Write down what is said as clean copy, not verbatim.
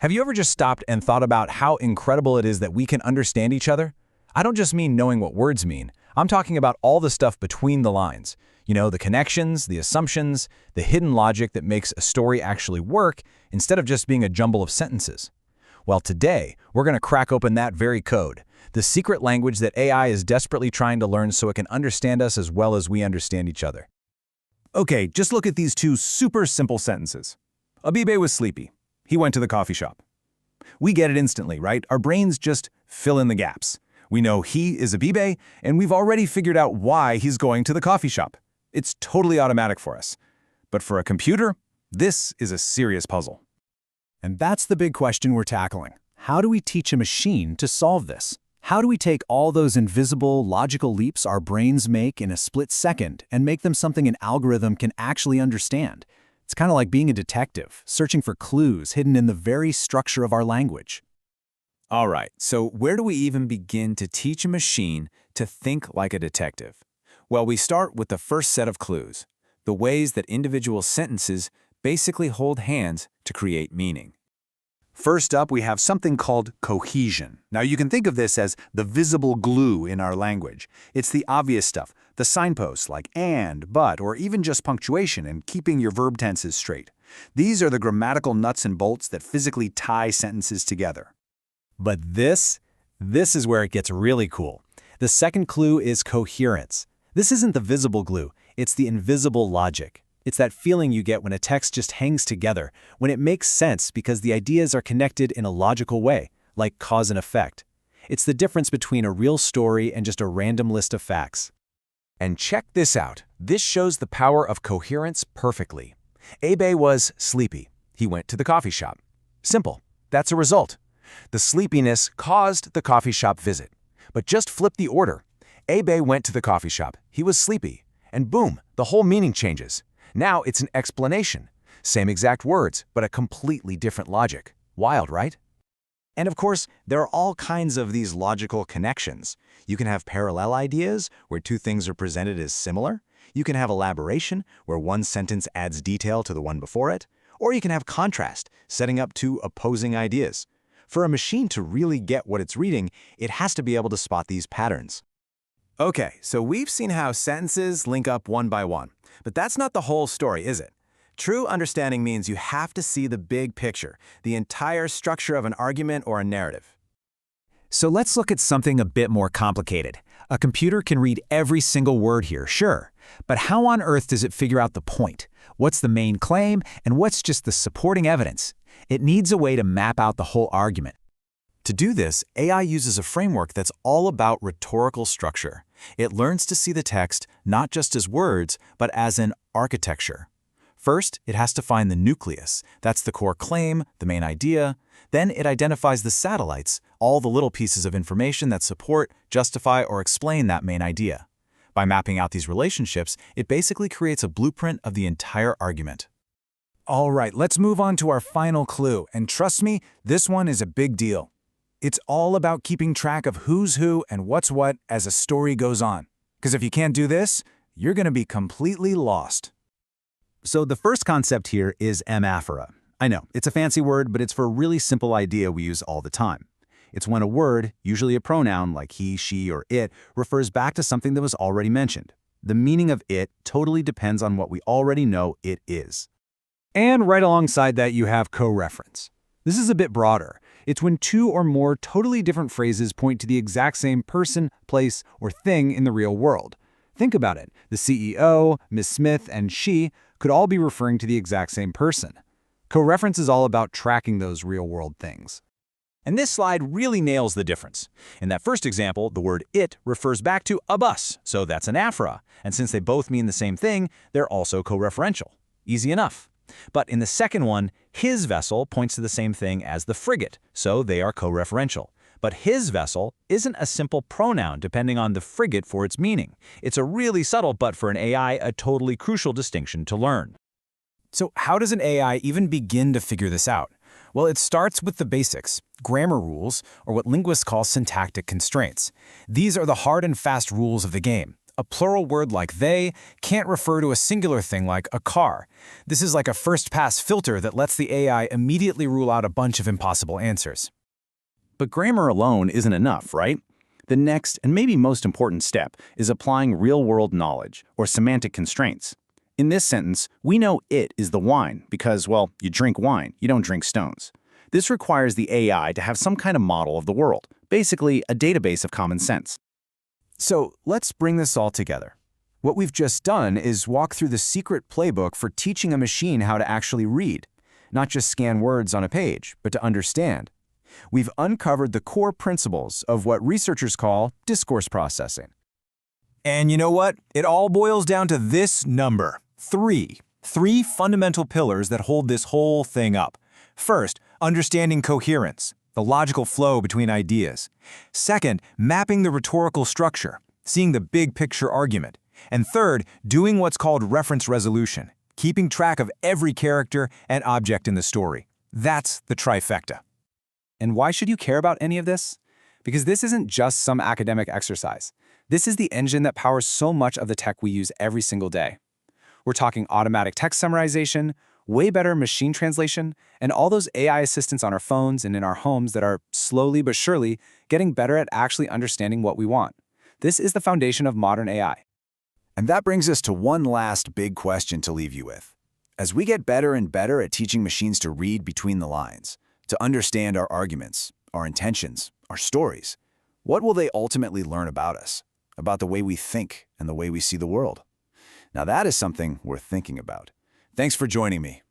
Have you ever just stopped and thought about how incredible it is that we can understand each other? I don't just mean knowing what words mean. I'm talking about all the stuff between the lines. You know, the connections, the assumptions, the hidden logic that makes a story actually work instead of just being a jumble of sentences. Well, today, we're going to crack open that very code, the secret language that AI is desperately trying to learn so it can understand us as well as we understand each other. Okay, just look at these two super simple sentences. Abibe was sleepy. He went to the coffee shop. We get it instantly, right? Our brains just fill in the gaps. We know he is Abibe, and we've already figured out why he's going to the coffee shop. It's totally automatic for us. But for a computer, this is a serious puzzle. And that's the big question we're tackling. How do we teach a machine to solve this? How do we take all those invisible, logical leaps our brains make in a split second and make them something an algorithm can actually understand? It's kind of like being a detective, searching for clues hidden in the very structure of our language. All right, so where do we even begin to teach a machine to think like a detective? Well, we start with the first set of clues, the ways that individual sentences basically hold hands to create meaning. First up, we have something called cohesion. Now, you can think of this as the visible glue in our language. It's the obvious stuff, the signposts like and, but, or even just punctuation and keeping your verb tenses straight. These are the grammatical nuts and bolts that physically tie sentences together. But this is where it gets really cool. The second clue is coherence. This isn't the visible glue, it's the invisible logic. It's that feeling you get when a text just hangs together, when it makes sense because the ideas are connected in a logical way, like cause and effect. It's the difference between a real story and just a random list of facts. And check this out. This shows the power of coherence perfectly. Abe was sleepy. He went to the coffee shop. Simple. That's a result. The sleepiness caused the coffee shop visit. But just flip the order. Abe went to the coffee shop. He was sleepy. And boom, the whole meaning changes. Now it's an explanation. Same exact words, but a completely different logic. Wild, right? And of course, there are all kinds of these logical connections. You can have parallel ideas, where two things are presented as similar. You can have elaboration, where one sentence adds detail to the one before it. Or you can have contrast, setting up two opposing ideas. For a machine to really get what it's reading, it has to be able to spot these patterns. Okay, so we've seen how sentences link up one by one. But that's not the whole story, is it? True understanding means you have to see the big picture, the entire structure of an argument or a narrative. So let's look at something a bit more complicated. A computer can read every single word here, sure. But how on earth does it figure out the point? What's the main claim, and what's just the supporting evidence? It needs a way to map out the whole argument. To do this, AI uses a framework that's all about rhetorical structure. It learns to see the text not just as words, but as an architecture. First, it has to find the nucleus. That's the core claim, the main idea. Then it identifies the satellites, all the little pieces of information that support, justify, or explain that main idea. By mapping out these relationships, it basically creates a blueprint of the entire argument. All right, let's move on to our final clue. And trust me, this one is a big deal. It's all about keeping track of who's who and what's what as a story goes on. Because if you can't do this, you're going to be completely lost. So the first concept here is anaphora. I know, it's a fancy word, but it's for a really simple idea we use all the time. It's when a word, usually a pronoun like he, she, or it, refers back to something that was already mentioned. The meaning of it totally depends on what we already know it is. And right alongside that, you have co-reference. This is a bit broader. It's when two or more totally different phrases point to the exact same person, place, or thing in the real world. Think about it. The CEO, Ms. Smith, and she could all be referring to the exact same person. Co-reference is all about tracking those real-world things. And this slide really nails the difference. In that first example, the word it refers back to a bus, so that's an anaphora. And since they both mean the same thing, they're also co-referential. Easy enough. But in the second one, his vessel points to the same thing as the frigate, so they are co-referential. But his vessel isn't a simple pronoun depending on the frigate for its meaning. It's a really subtle, but for an AI, a totally crucial distinction to learn. So how does an AI even begin to figure this out? Well, it starts with the basics, grammar rules, or what linguists call syntactic constraints. These are the hard and fast rules of the game. A plural word like they can't refer to a singular thing like a car. This is like a first-pass filter that lets the AI immediately rule out a bunch of impossible answers. But grammar alone isn't enough, right? The next, and maybe most important step, is applying real-world knowledge, or semantic constraints. In this sentence, we know it is the wine because, well, you drink wine, you don't drink stones. This requires the AI to have some kind of model of the world, basically a database of common sense. So let's bring this all together. What we've just done is walk through the secret playbook for teaching a machine how to actually read, not just scan words on a page, but to understand. We've uncovered the core principles of what researchers call discourse processing. And you know what? It all boils down to this number, 3. 3 fundamental pillars that hold this whole thing up. First, understanding coherence, the logical flow between ideas. Second, mapping the rhetorical structure, seeing the big picture argument. And third, doing what's called reference resolution, keeping track of every character and object in the story. That's the trifecta. And why should you care about any of this? Because this isn't just some academic exercise. This is the engine that powers so much of the tech we use every single day. We're talking automatic text summarization, way better machine translation, and all those AI assistants on our phones and in our homes that are slowly but surely getting better at actually understanding what we want. This is the foundation of modern AI. And that brings us to one last big question to leave you with. As we get better and better at teaching machines to read between the lines, to understand our arguments, our intentions, our stories, what will they ultimately learn about us, about the way we think and the way we see the world? Now that is something worth thinking about. Thanks for joining me.